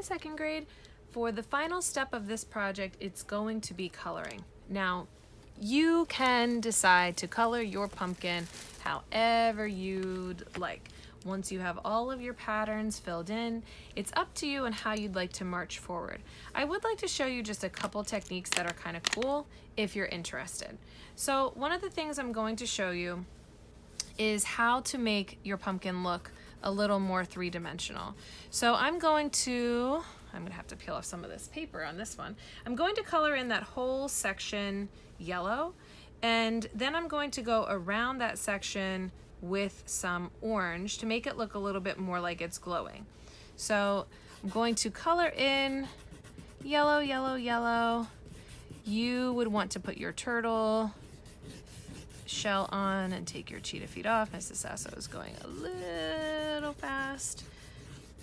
Hi, second grade. For the final step of this project, it's going to be coloring. Now, you can decide to color your pumpkin however you'd like. Once you have all of your patterns filled in, it's up to you and how you'd like to march forward. I would like to show you just a couple techniques that are kind of cool if you're interested. So one of the things I'm going to show you is how to make your pumpkin look a little more three-dimensional. So I'm going to have to peel off some of this paper on this one. I'm going to color in that whole section yellow, and then I'm going to go around that section with some orange to make it look a little bit more like it's glowing. So I'm going to color in yellow, yellow, yellow. You would want to put your turtle shell on and take your cheetah feet off. Mrs. Sasso is going a little fast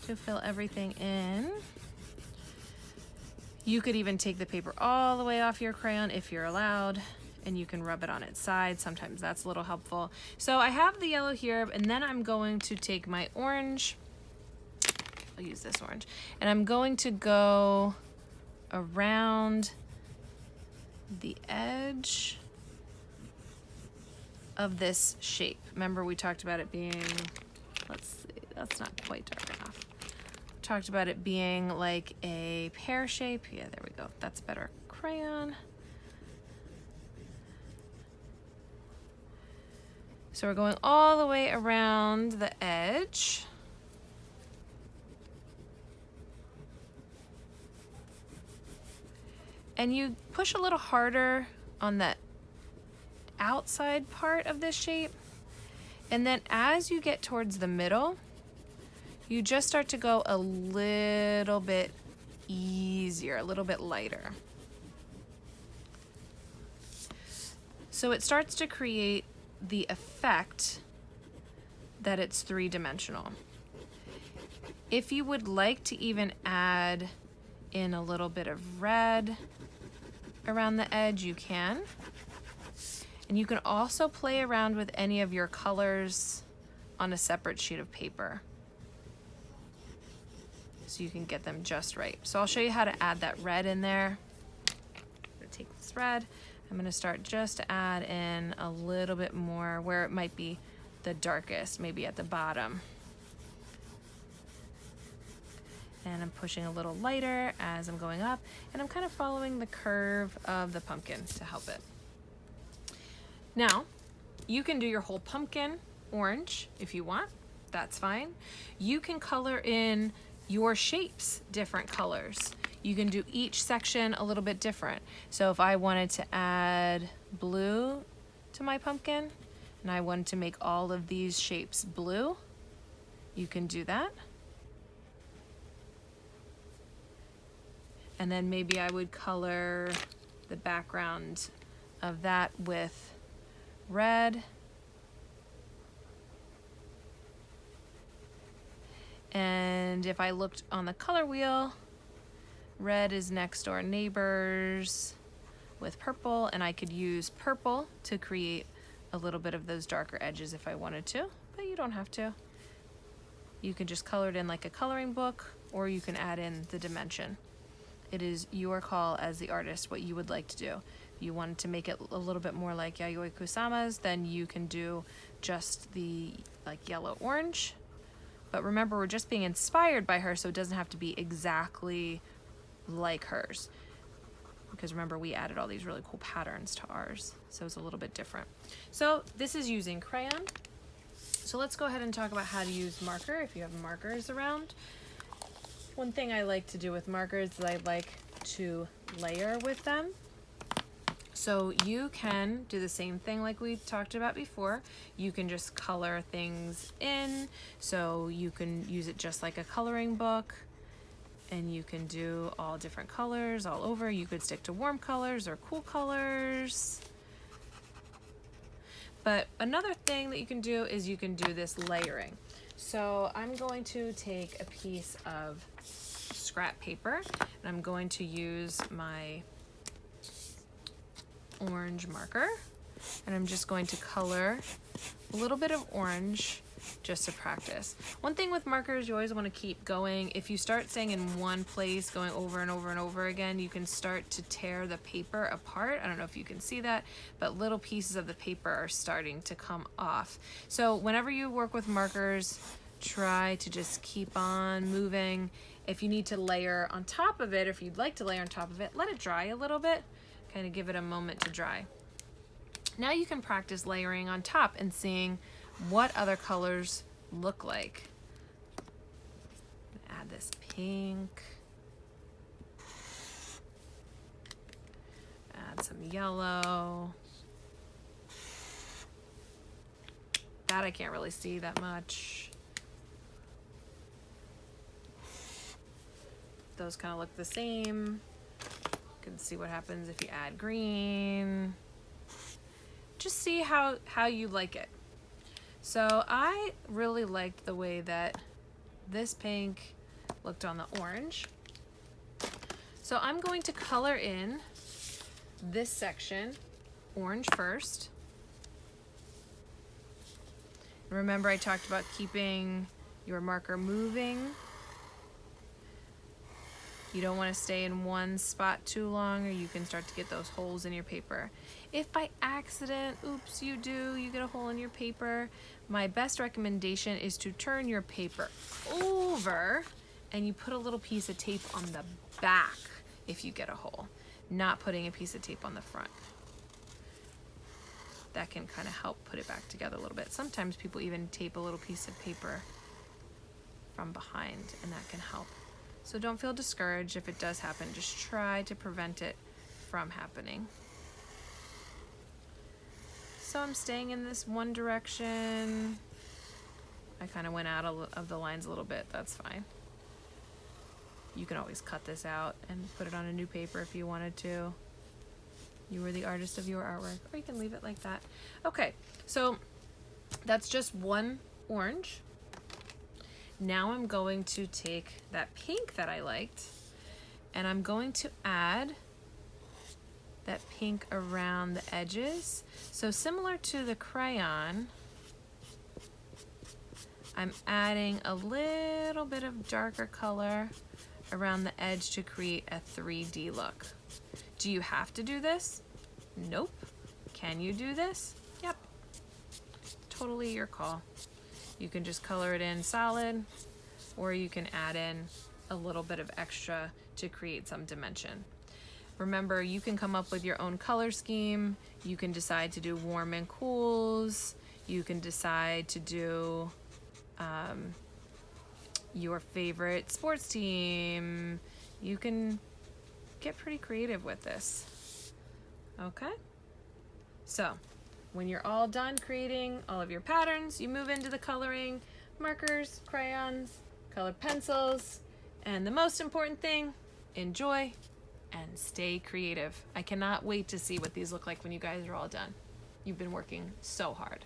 to fill everything in. You could even take the paper all the way off your crayon if you're allowed, and you can rub it on its side. Sometimes that's a little helpful. So I have the yellow here, and then I'm going to take my orange. I'll use this orange, and I'm going to go around the edge of this shape. Remember, we talked about it being, let's see, that's not quite dark enough. Talked about it being like a pear shape. Yeah, there we go. That's better. Crayon. So we're going all the way around the edge. And you push a little harder on that outside part of this shape, and then as you get towards the middle, you just start to go a little bit easier, a little bit lighter. So it starts to create the effect that it's three-dimensional. If you would like to even add in a little bit of red around the edge, you can. And you can also play around with any of your colors on a separate sheet of paper, so you can get them just right. So I'll show you how to add that red in there. I'm gonna take this red. I'm gonna start just to add in a little bit more where it might be the darkest, maybe at the bottom. And I'm pushing a little lighter as I'm going up, and I'm kind of following the curve of the pumpkin to help it. Now, you can do your whole pumpkin orange if you want, that's fine. You can color in your shapes different colors. You can do each section a little bit different. So if I wanted to add blue to my pumpkin, and I wanted to make all of these shapes blue, you can do that. And then maybe I would color the background of that with red. And if I looked on the color wheel, red is next door neighbors with purple, and I could use purple to create a little bit of those darker edges if I wanted to, but you don't have to. You can just color it in like a coloring book, or you can add in the dimension. It is your call as the artist what you would like to do. If you wanted to make it a little bit more like Yayoi Kusama's, then you can do just the like yellow-orange. But remember, we're just being inspired by her, so it doesn't have to be exactly like hers. Because remember, we added all these really cool patterns to ours, so it's a little bit different. So this is using crayon. So let's go ahead and talk about how to use marker if you have markers around. One thing I like to do with markers is I like to layer with them. So you can do the same thing like we talked about before. You can just color things in. So you can use it just like a coloring book, and you can do all different colors all over. You could stick to warm colors or cool colors. But another thing that you can do is you can do this layering. So I'm going to take a piece of scrap paper, and I'm going to use my orange marker, and I'm just going to color a little bit of orange just to practice. One thing with markers, you always want to keep going. If you start staying in one place, going over and over and over again, you can start to tear the paper apart. I don't know if you can see that, but little pieces of the paper are starting to come off. So whenever you work with markers, try to just keep on moving. If you need to layer on top of it, or if you'd like to layer on top of it, let it dry a little bit, kind of give it a moment to dry. Now you can practice layering on top and seeing what other colors look like. Add this pink. Add some yellow. That I can't really see that much. Those kind of look the same. You can see what happens if you add green. Just see how you like it. So I really liked the way that this pink looked on the orange. So I'm going to color in this section orange first. Remember I talked about keeping your marker moving. You don't want to stay in one spot too long, or you can start to get those holes in your paper. If by accident, oops, you get a hole in your paper, my best recommendation is to turn your paper over and you put a little piece of tape on the back if you get a hole, not putting a piece of tape on the front. That can kind of help put it back together a little bit. Sometimes people even tape a little piece of paper from behind, and that can help. So don't feel discouraged if it does happen. Just try to prevent it from happening. So I'm staying in this one direction. I kind of went out of the lines a little bit. That's fine. You can always cut this out and put it on a new paper if you wanted to. You were the artist of your artwork, or you can leave it like that. Okay, so that's just one orange. Now I'm going to take that pink that I liked, and I'm going to add that pink around the edges. So similar to the crayon, I'm adding a little bit of darker color around the edge to create a 3D look. Do you have to do this? Nope. Can you do this? Yep. Totally your call. You can just color it in solid, or you can add in a little bit of extra to create some dimension. Remember, you can come up with your own color scheme. You can decide to do warm and cools. You can decide to do your favorite sports team. You can get pretty creative with this. Okay? So, when you're all done creating all of your patterns, you move into the coloring, markers, crayons, colored pencils, and the most important thing, enjoy and stay creative. I cannot wait to see what these look like when you guys are all done. You've been working so hard.